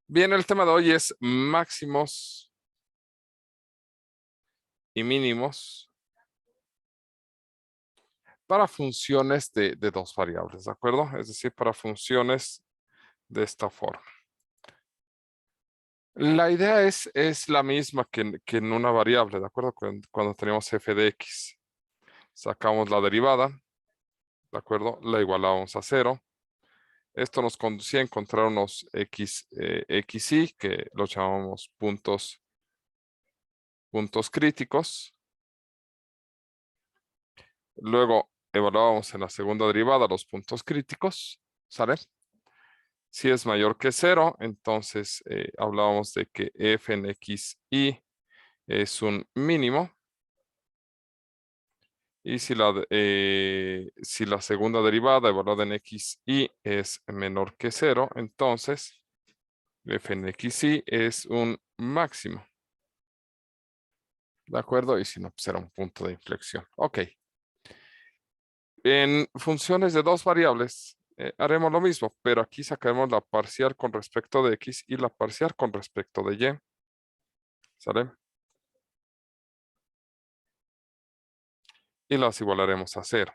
Bien, el tema de hoy es máximos y mínimos para funciones de dos variables, ¿de acuerdo? Es decir, para funciones de esta forma. La idea es la misma que en una variable, ¿de acuerdo? Cuando tenemos f de x, sacamos la derivada, ¿de acuerdo? La igualamos a 0. Esto nos conducía a encontrar unos xy, que los llamamos puntos críticos. Luego evaluábamos en la segunda derivada los puntos críticos, ¿sale? Si es mayor que 0, entonces hablábamos de que f en xy es un mínimo. Y si la segunda derivada evaluada en xy es menor que 0, entonces f en xy es un máximo. ¿De acuerdo? Y si no, pues era un punto de inflexión. Ok. En funciones de dos variables haremos lo mismo, pero aquí sacaremos la parcial con respecto de x y la parcial con respecto de y. ¿Sale? Y las igualaremos a 0.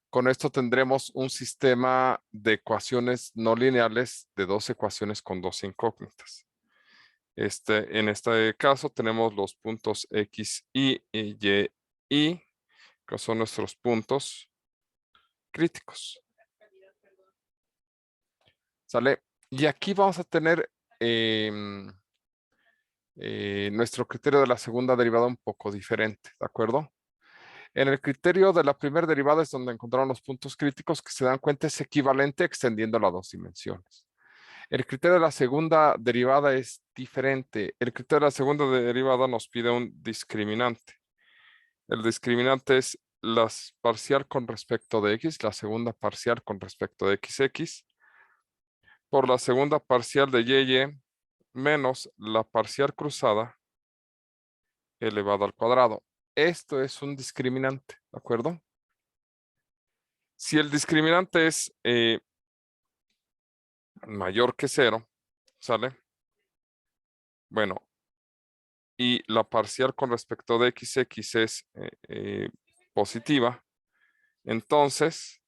Con esto tendremos un sistema de ecuaciones no lineales de dos ecuaciones con dos incógnitas. En este caso tenemos los puntos x y y, que son nuestros puntos críticos. ¿Sale? Y aquí vamos a tener nuestro criterio de la segunda derivada un poco diferente, ¿de acuerdo? En el criterio de la primera derivada es donde encontraron los puntos críticos que se dan cuenta es equivalente extendiendo a dos dimensiones. El criterio de la segunda derivada es diferente. El criterio de la segunda derivada nos pide un discriminante. El discriminante es la parcial con respecto de x, la segunda parcial con respecto de xx, por la segunda parcial de y menos la parcial cruzada elevado al cuadrado. Esto es un discriminante, ¿de acuerdo? Si el discriminante es mayor que 0, ¿sale? Bueno, y la parcial con respecto de xx es positiva, entonces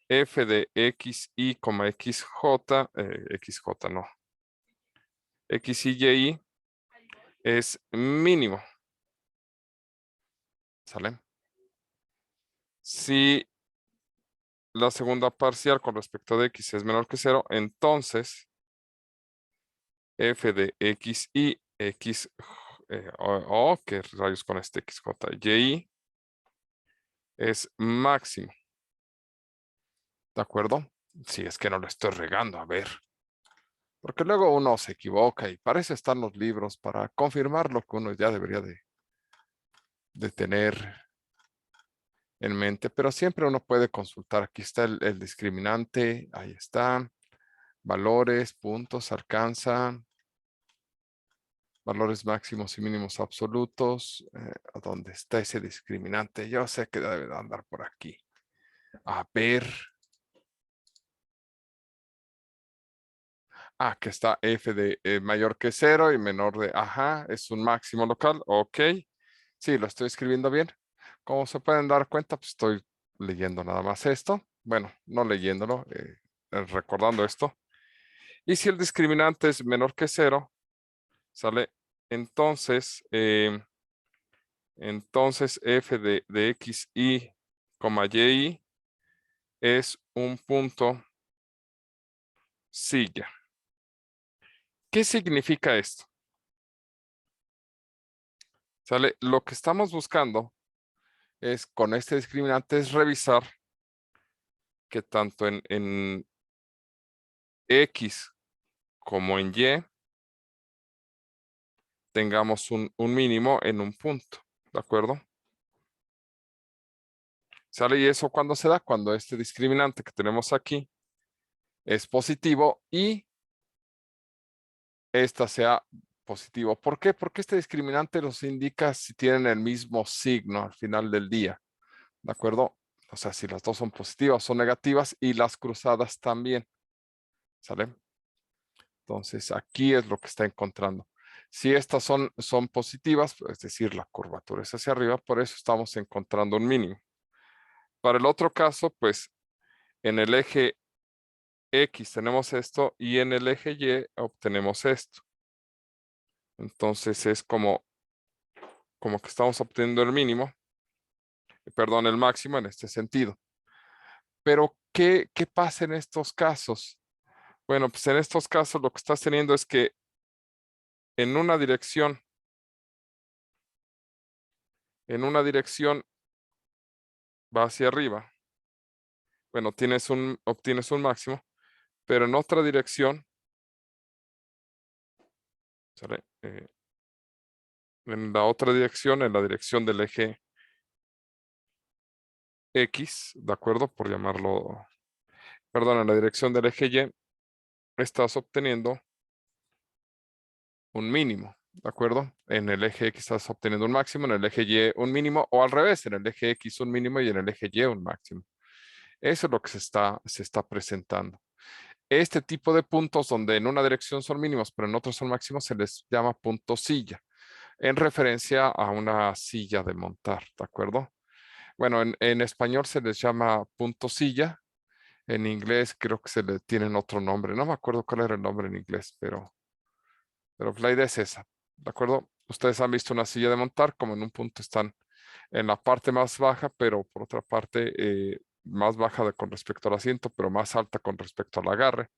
f de xy, xj, xj no, xy es mínimo, ¿sale? Si la segunda parcial con respecto de x es menor que 0, entonces f de xy, ¿qué rayos con este xj? Y es máximo, ¿de acuerdo? Si es que no lo estoy regando, a ver. Porque luego uno se equivoca y para eso están los libros, para confirmar lo que uno ya debería de tener en mente. Pero siempre uno puede consultar. Aquí está el discriminante, ahí está. Valores, puntos, alcanza. Valores máximos y mínimos absolutos. ¿Dónde está ese discriminante? Yo sé que debe de andar por aquí. A ver. Ah, que está f de mayor que 0 y menor de, ajá, es un máximo local, ok. Sí, lo estoy escribiendo bien. Como se pueden dar cuenta, pues estoy leyendo nada más esto. Bueno, no leyéndolo, recordando esto. Y si el discriminante es menor que 0, ¿sale? Entonces, f de x, y, y es un punto silla. ¿Qué significa esto? ¿Sale? Lo que estamos buscando es con este discriminante es revisar que tanto en X como en Y tengamos un mínimo en un punto, ¿de acuerdo? ¿Sale? Y eso cuando se da, cuando este discriminante que tenemos aquí es positivo y esta sea positivo. ¿Por qué? Porque este discriminante nos indica si tienen el mismo signo al final del día, ¿de acuerdo? O sea, si las dos son positivas o negativas y las cruzadas también. ¿Sale? Entonces, aquí es lo que está encontrando. Si estas son positivas, es decir, la curvatura es hacia arriba, por eso estamos encontrando un mínimo. Para el otro caso, pues, en el eje X tenemos esto y en el eje Y obtenemos esto. Entonces, es como que estamos obteniendo el mínimo, perdón, el máximo en este sentido. Pero, ¿qué pasa en estos casos? Bueno, pues en estos casos lo que estás teniendo es que en una dirección va hacia arriba. Bueno, obtienes un máximo, pero en otra dirección, ¿sale? En la otra dirección, en la dirección del eje X, ¿de acuerdo? Por llamarlo, perdón, en la dirección del eje Y, estás obteniendo un mínimo, ¿de acuerdo? En el eje X estás obteniendo un máximo, en el eje Y un mínimo, o al revés, en el eje X un mínimo y en el eje Y un máximo. Eso es lo que se está presentando. Este tipo de puntos donde en una dirección son mínimos, pero en otros son máximos, se les llama punto silla, en referencia a una silla de montar, ¿de acuerdo? Bueno, en español se les llama punto silla, en inglés creo que se le tienen otro nombre, no me acuerdo cuál era el nombre en inglés, pero la idea es esa, ¿de acuerdo? Ustedes han visto una silla de montar, como en un punto están en la parte más baja, pero por otra parte más baja con respecto al asiento, pero más alta con respecto al agarre.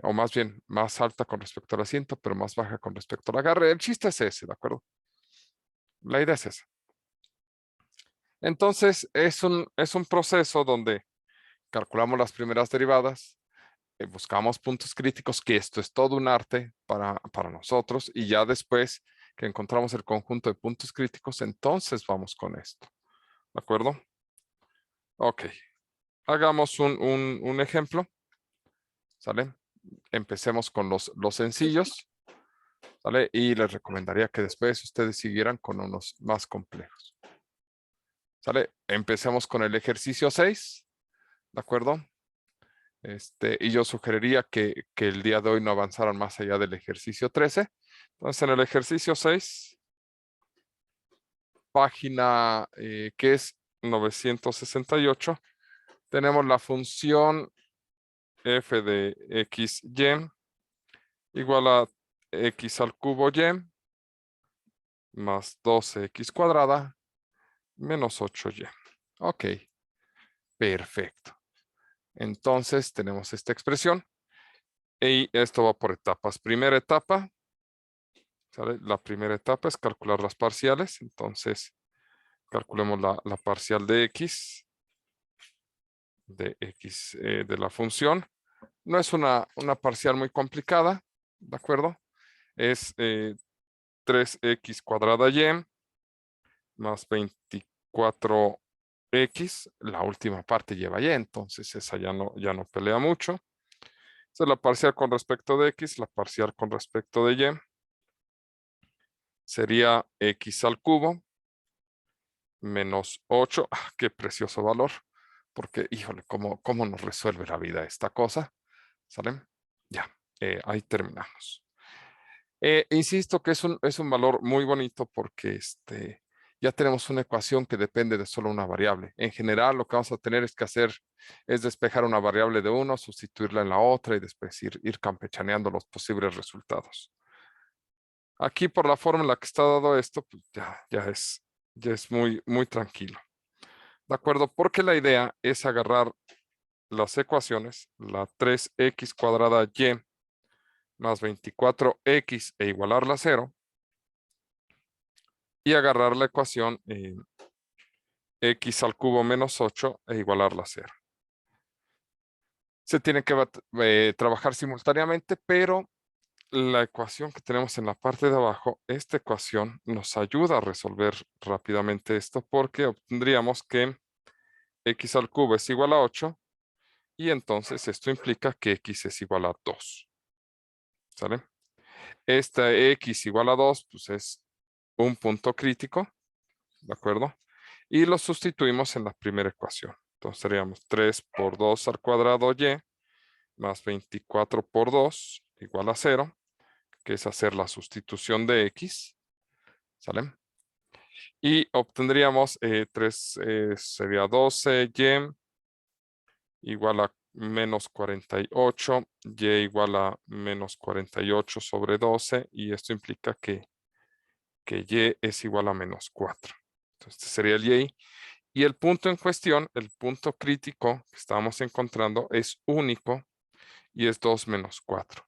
O más bien más alta con respecto al asiento, pero más baja con respecto al agarre. El chiste es ese, ¿de acuerdo? La idea es esa. Entonces, es un proceso donde calculamos las primeras derivadas, buscamos puntos críticos, que esto es todo un arte para nosotros, y ya después que encontramos el conjunto de puntos críticos, entonces vamos con esto. ¿De acuerdo? Ok. Hagamos un ejemplo. ¿Sale? Empecemos con los sencillos. ¿Sale? Y les recomendaría que después ustedes siguieran con unos más complejos. ¿Sale? Empecemos con el ejercicio 6. ¿De acuerdo? Y yo sugeriría que el día de hoy no avanzaran más allá del ejercicio 13. Entonces, en el ejercicio 6, página que es 968, tenemos la función f de x, y igual a x al cubo y más 12x cuadrada menos 8y. Ok, perfecto. Entonces tenemos esta expresión y esto va por etapas. Primera etapa, ¿sale? La primera etapa es calcular las parciales. Entonces calculemos la parcial de x de la función. No es una parcial muy complicada, ¿de acuerdo? Es 3x cuadrada y más 24x. La última parte lleva y, entonces esa ya no pelea mucho. Esa es la parcial con respecto de x, la parcial con respecto de y. Sería x al cubo menos 8. ¡Ah, qué precioso valor! Porque, híjole, ¿cómo nos resuelve la vida esta cosa? ¿Sale? Ya, ahí terminamos. Insisto que es un valor muy bonito porque ya tenemos una ecuación que depende de solo una variable. En general, lo que vamos a tener es despejar una variable de uno, sustituirla en la otra y después ir campechaneando los posibles resultados. Aquí, por la forma en la que está dado esto, pues ya es muy, muy tranquilo. ¿De acuerdo? Porque la idea es agarrar las ecuaciones, la 3x cuadrada y más 24x e igualarla a 0, y agarrar la ecuación x al cubo menos 8 e igualarla a 0. Se tiene que trabajar simultáneamente, pero la ecuación que tenemos en la parte de abajo, esta ecuación nos ayuda a resolver rápidamente esto porque obtendríamos que x al cubo es igual a 8 y entonces esto implica que x es igual a 2. ¿Sale? Esta x igual a 2 pues es un punto crítico, ¿de acuerdo? Y lo sustituimos en la primera ecuación. Entonces seríamos 3 por 2 al cuadrado y más 24 por 2 igual a 0, que es hacer la sustitución de X, ¿sale? Y obtendríamos 3, sería 12y igual a menos 48, y igual a menos 48 sobre 12, y esto implica que y es igual a menos 4. Entonces, este sería el y. Y el punto en cuestión, el punto crítico que estamos encontrando es único y es 2 menos 4.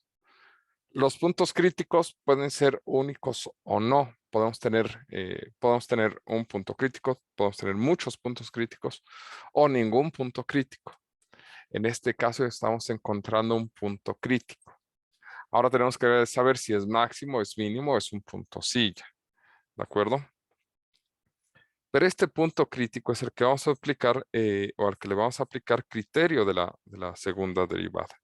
Los puntos críticos pueden ser únicos o no. Podemos tener un punto crítico, podemos tener muchos puntos críticos o ningún punto crítico. En este caso estamos encontrando un punto crítico. Ahora tenemos que saber si es máximo, es mínimo, es un punto silla. ¿De acuerdo? Pero este punto crítico es el que vamos a aplicar o al que le vamos a aplicar criterio de la segunda derivada.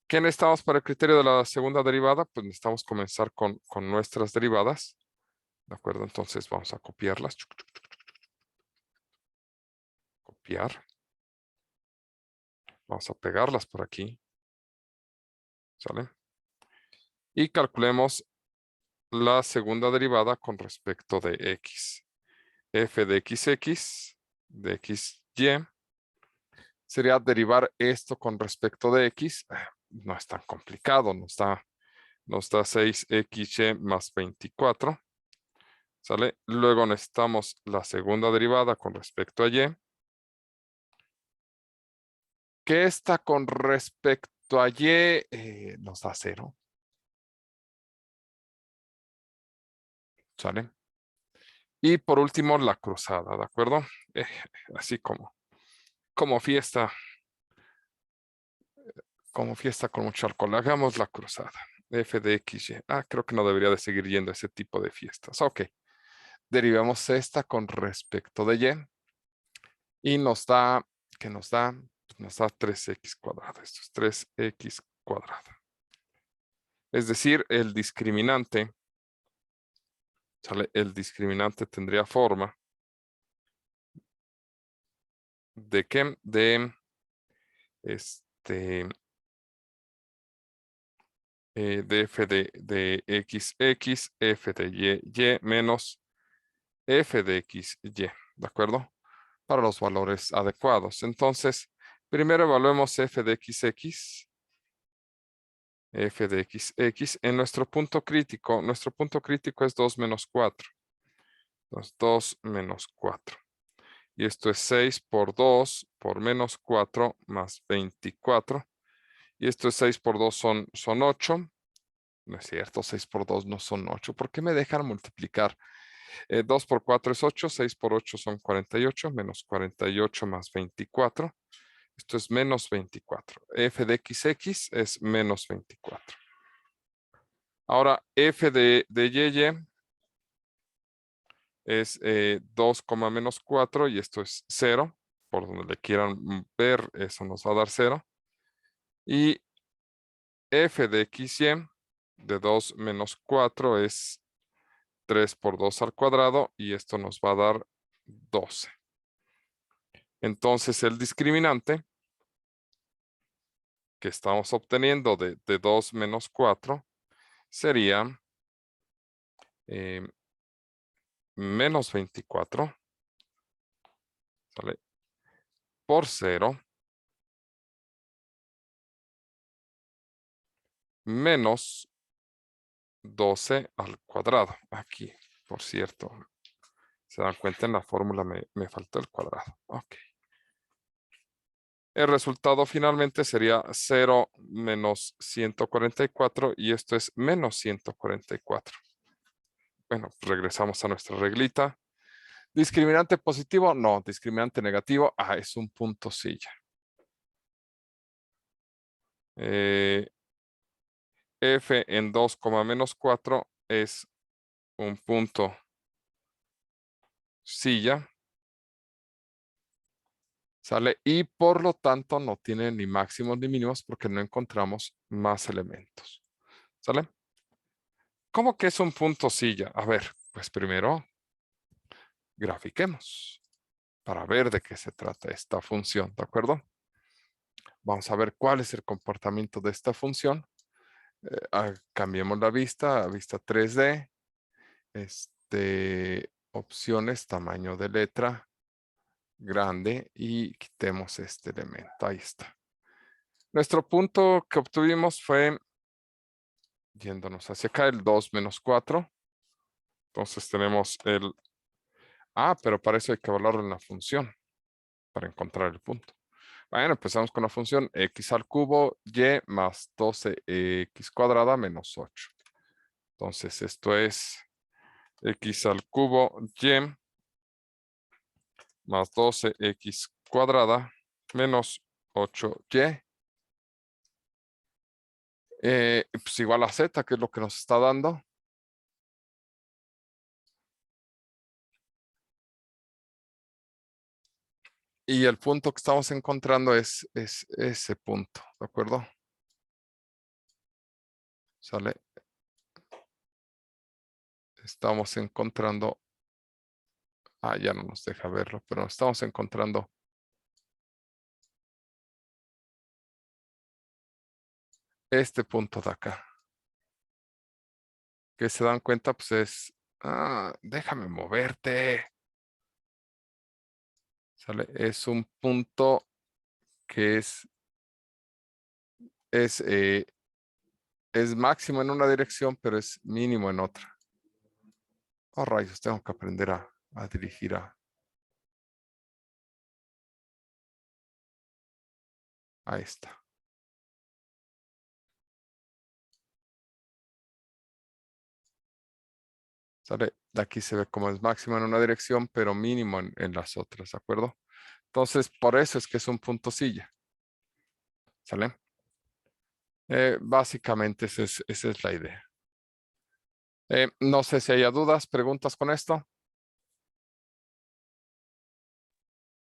¿Qué necesitamos para el criterio de la segunda derivada? Pues necesitamos comenzar con nuestras derivadas. ¿De acuerdo? Entonces vamos a copiarlas. Copiar. Vamos a pegarlas por aquí. ¿Sale? Y calculemos la segunda derivada con respecto de x. F de xx de xy sería derivar esto con respecto de x. No es tan complicado, nos da 6xy más 24. ¿Sale? Luego necesitamos la segunda derivada con respecto a y. Que esta con respecto a y nos da 0. ¿Sale? Y por último la cruzada, ¿de acuerdo? Así como fiesta. Como fiesta con mucho alcohol. Hagamos la cruzada. F de x, y. Creo que no debería de seguir yendo a ese tipo de fiestas. Ok. Derivamos esta con respecto de y. Y nos da, ¿qué nos da? Nos da 3x cuadrado. Esto es 3x cuadrado. Es decir, el discriminante, ¿sale? El discriminante tendría forma de que de f de x, f de y menos f de x, y. ¿De acuerdo? Para los valores adecuados. Entonces, primero evaluemos f de xx. F de xx en nuestro punto crítico. Nuestro punto crítico es 2 menos 4. Entonces, 2 menos 4. Y esto es 6 por 2 por menos 4 más 24. Y esto es 6 por 2 son 8. No es cierto, 6 por 2 no son 8. ¿Por qué me dejan multiplicar? 2 por 4 es 8, 6 por 8 son 48, menos 48 más 24. Esto es menos 24. F de xx es menos 24. Ahora, f de y es 2, menos 4 y esto es 0. Por donde le quieran ver, eso nos va a dar 0. Y f de xy de 2 menos 4 es 3 por 2 al cuadrado y esto nos va a dar 12. Entonces el discriminante que estamos obteniendo de 2 menos 4 sería menos 24, ¿sale? Por 0 menos 12 al cuadrado. Aquí, por cierto, se dan cuenta en la fórmula me faltó el cuadrado. Ok. El resultado finalmente sería 0 menos 144 y esto es menos 144. Bueno, regresamos a nuestra reglita. ¿Discriminante positivo? No. ¿Discriminante negativo? Es un punto silla. F en 2, menos 4 es un punto silla. ¿Sale? Y por lo tanto no tiene ni máximos ni mínimos porque no encontramos más elementos. ¿Sale? ¿Cómo que es un punto silla? A ver, pues primero grafiquemos para ver de qué se trata esta función, ¿de acuerdo? Vamos a ver cuál es el comportamiento de esta función. Cambiemos la vista a vista 3D. Opciones, tamaño de letra grande y quitemos este elemento. Ahí está. Nuestro punto que obtuvimos fue, yéndonos hacia acá, el 2 menos 4. Entonces tenemos el... pero para eso hay que evaluarlo en la función, para encontrar el punto. Bueno, empezamos con la función x al cubo y más 12x cuadrada menos 8. Entonces esto es x al cubo y más 12x cuadrada menos 8y. Pues igual a z, que es lo que nos está dando. Y el punto que estamos encontrando es ese punto, ¿de acuerdo? ¿Sale? Estamos encontrando... ya no nos deja verlo, pero estamos encontrando este punto de acá. Que se dan cuenta, pues es... déjame moverte. ¿Sale? Es un punto que es máximo en una dirección, pero es mínimo en otra. Oh, rayos, tengo que aprender a dirigir ahí está. ¿Sale? De aquí se ve como es máximo en una dirección, pero mínimo en las otras, ¿de acuerdo? Entonces, por eso es que es un punto silla. ¿Sale? Básicamente esa es la idea. No sé si haya dudas, preguntas con esto.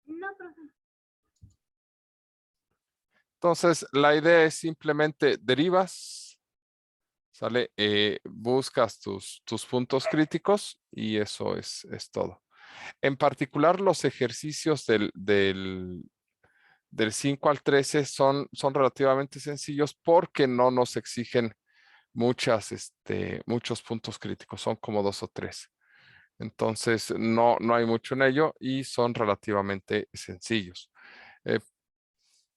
No, profe. Entonces, la idea es simplemente derivas, ¿sale? Buscas tus puntos críticos y eso es todo. En particular, los ejercicios del 5 al 13 son relativamente sencillos porque no nos exigen muchos puntos críticos, son como 2 o 3. Entonces, no hay mucho en ello y son relativamente sencillos. Eh,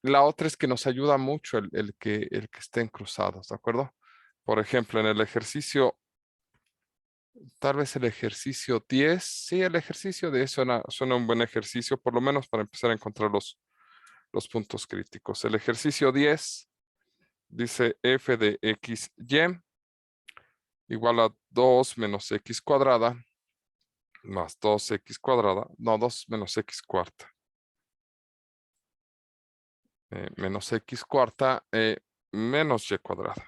la otra es que nos ayuda mucho el que estén cruzados, ¿de acuerdo? Por ejemplo, en el ejercicio, tal vez el ejercicio 10, sí, el ejercicio 10 suena un buen ejercicio, por lo menos para empezar a encontrar los puntos críticos. El ejercicio 10 dice f de x, y igual a 2 menos x cuadrada más 2x cuadrada, no, 2 menos x cuarta. Menos x cuarta menos y cuadrada.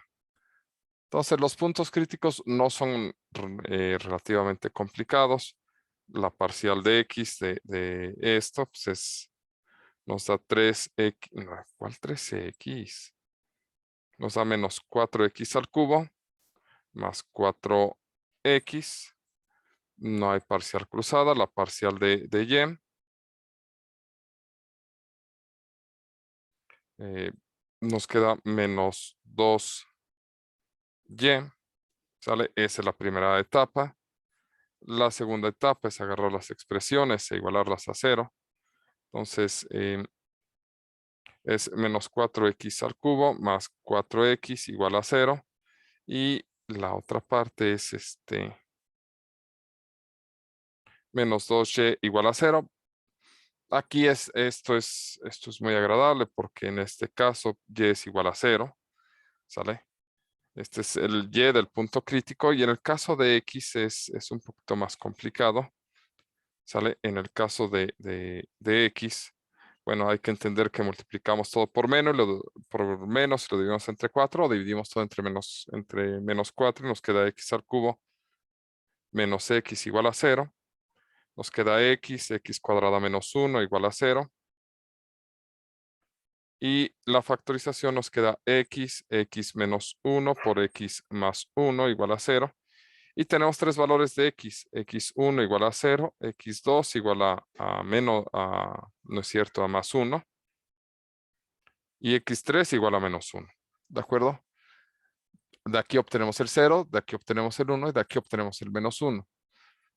Entonces, los puntos críticos no son relativamente complicados. La parcial de x de esto pues nos da 3x, no, ¿cuál 3x? Nos da menos 4x al cubo más 4x. No hay parcial cruzada, la parcial de y. Nos queda menos 2y, ¿sale? Esa es la primera etapa. La segunda etapa es agarrar las expresiones e igualarlas a 0. Entonces, es menos 4x al cubo más 4x igual a 0. Y la otra parte es menos 2y igual a 0. Aquí esto es muy agradable porque en este caso y es igual a 0, ¿sale? Este es el y del punto crítico y en el caso de x es un poquito más complicado, ¿sale? En el caso de x, bueno, hay que entender que multiplicamos todo por menos, por menos lo dividimos entre 4, o dividimos todo entre menos 4 y nos queda x al cubo menos x igual a 0. Nos queda x cuadrada menos 1 igual a 0. Y la factorización nos queda x menos 1 por x más 1 igual a 0. Y tenemos tres valores de x. x1 igual a 0, x2 igual a menos, no es cierto, a más 1. Y x3 igual a menos 1. ¿De acuerdo? De aquí obtenemos el 0, de aquí obtenemos el 1 y de aquí obtenemos el menos 1.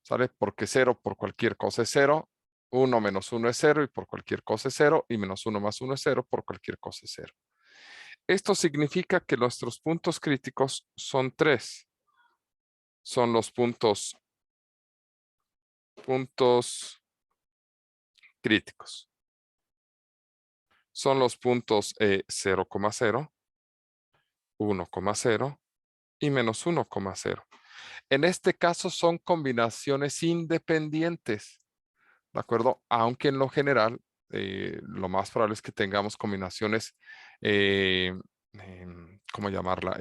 ¿Sale? Porque 0 por cualquier cosa es 0, 1 menos 1 es 0 y por cualquier cosa es 0 y menos 1 más 1 es 0 por cualquier cosa es 0. Esto significa que nuestros puntos críticos son 3. Son los puntos críticos. Son los puntos 0,0, 1,0 y menos 1,0. En este caso son combinaciones independientes, ¿de acuerdo? Aunque en lo general, lo más probable es que tengamos combinaciones, ¿cómo llamarla?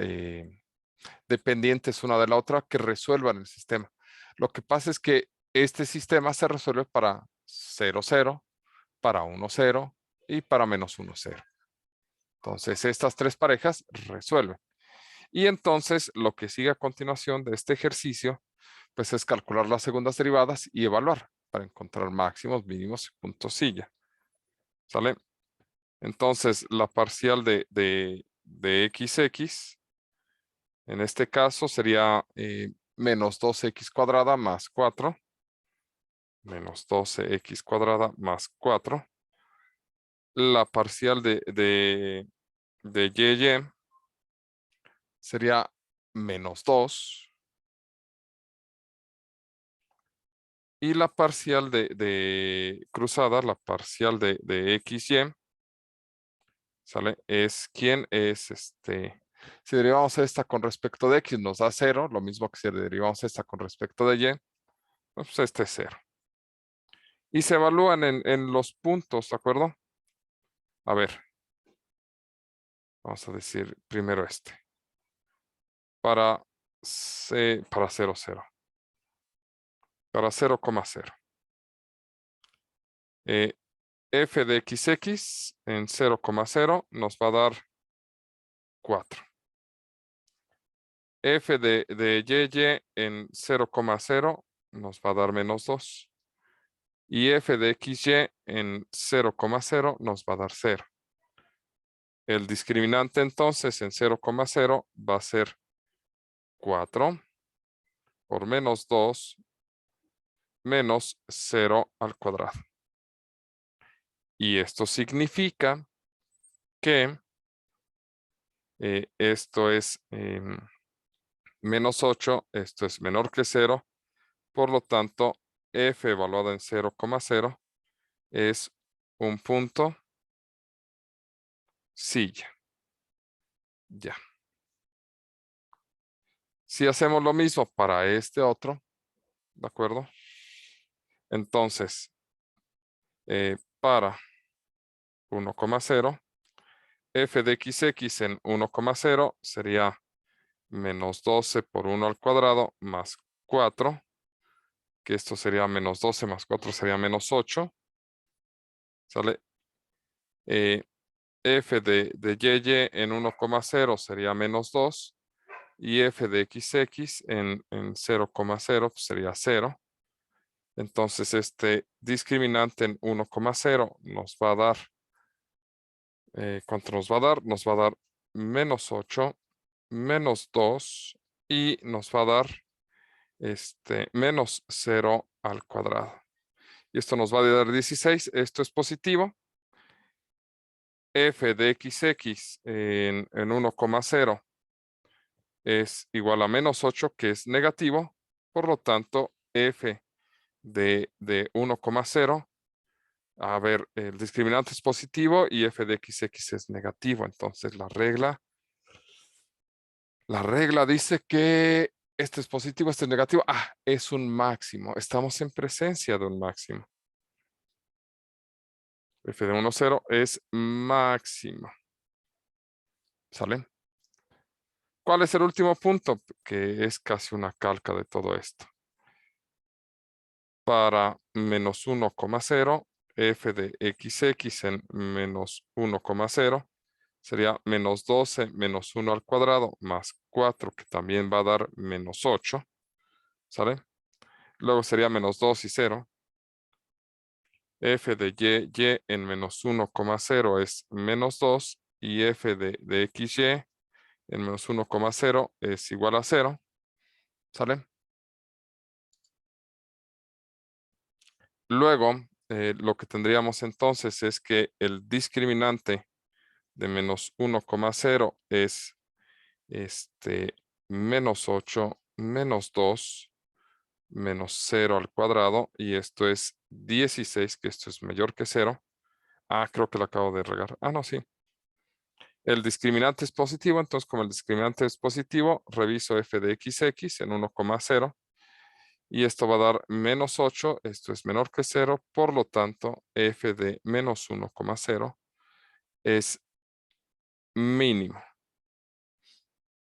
Dependientes una de la otra que resuelvan el sistema. Lo que pasa es que este sistema se resuelve para 0, 0, para 1, 0 y para menos 1, 0. Entonces, estas tres parejas resuelven. Y entonces, lo que sigue a continuación de este ejercicio, pues es calcular las segundas derivadas y evaluar para encontrar máximos, mínimos y puntos silla. ¿Sale? Entonces, la parcial de XX, en este caso sería menos 12x cuadrada más 4. Menos 12x cuadrada más 4. La parcial de y sería menos 2. Y la parcial de cruzada, la parcial de XY, ¿sale? Es quién es si derivamos esta con respecto de X nos da 0, lo mismo que si derivamos esta con respecto de Y, pues este es 0. Y se evalúan en los puntos, ¿de acuerdo? A ver, vamos a decir primero este. Para 0, 0. Para 0,0. F de XX en 0,0 nos va a dar 4. F de YY en 0,0 nos va a dar menos 2. Y F de XY en 0,0 nos va a dar 0. El discriminante entonces en 0,0 va a ser 4 por menos 2 menos 0 al cuadrado. Y esto significa que esto es menos 8, esto es menor que 0, por lo tanto, f evaluada en 0,0 es un punto silla. Ya. Si hacemos lo mismo para este otro, ¿de acuerdo? Entonces, para 1,0, f de XX en 1,0 sería menos 12 por 1 al cuadrado más 4, que esto sería menos 12 más 4 sería menos 8. ¿Sale? F de YY en 1,0 sería menos 2 y F de XX en 0,0 sería 0. Entonces, este discriminante en 1,0 nos va a dar, ¿cuánto nos va a dar? Nos va a dar menos 8, menos 2 y nos va a dar menos 0 al cuadrado. Y esto nos va a dar 16. Esto es positivo. F de XX en 1,0 es igual a menos 8, que es negativo. Por lo tanto, F de 1,0, a ver, el discriminante es positivo y F de XX es negativo. Entonces, la regla dice que este es positivo, este es negativo. Ah, es un máximo. Estamos en presencia de un máximo. F de 1, 0 es máximo. ¿Sale? ¿Cuál es el último punto? Que es casi una calca de todo esto. Para menos 1,0, f de XX en menos 1,0 sería menos 12 menos 1 al cuadrado más 4, que también va a dar menos 8. ¿Sale? Luego sería menos 2 y 0. F de y en menos 1,0 es menos 2 y f de xy en menos 1,0 es igual a 0. ¿Sale? Luego, lo que tendríamos entonces es que el discriminante de menos 1,0 es menos 8 menos 2 menos 0 al cuadrado, y esto es 16, que esto es mayor que 0. Ah, creo que lo acabo de regar. Ah, no, sí. El discriminante es positivo, entonces como el discriminante es positivo, reviso f de xx en 1,0 y esto va a dar menos 8, esto es menor que 0, por lo tanto f de menos 1,0 es mínimo.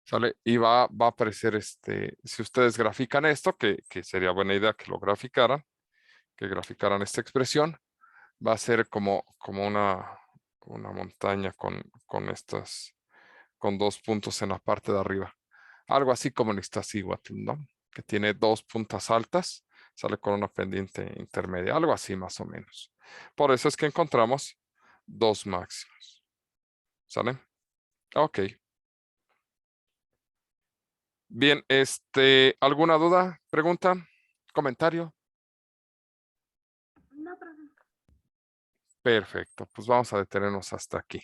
¿Sale? Y va a aparecer si ustedes grafican esto, que sería buena idea que lo graficaran, esta expresión, va a ser como una montaña con dos puntos en la parte de arriba. Algo así como en Iztaccíhuatl, ¿no? Que tiene dos puntas altas, sale con una pendiente intermedia, algo así más o menos. Por eso es que encontramos dos máximos. ¿Sale? Ok. Bien, ¿alguna duda, pregunta, comentario? No, profesor. Perfecto, pues vamos a detenernos hasta aquí.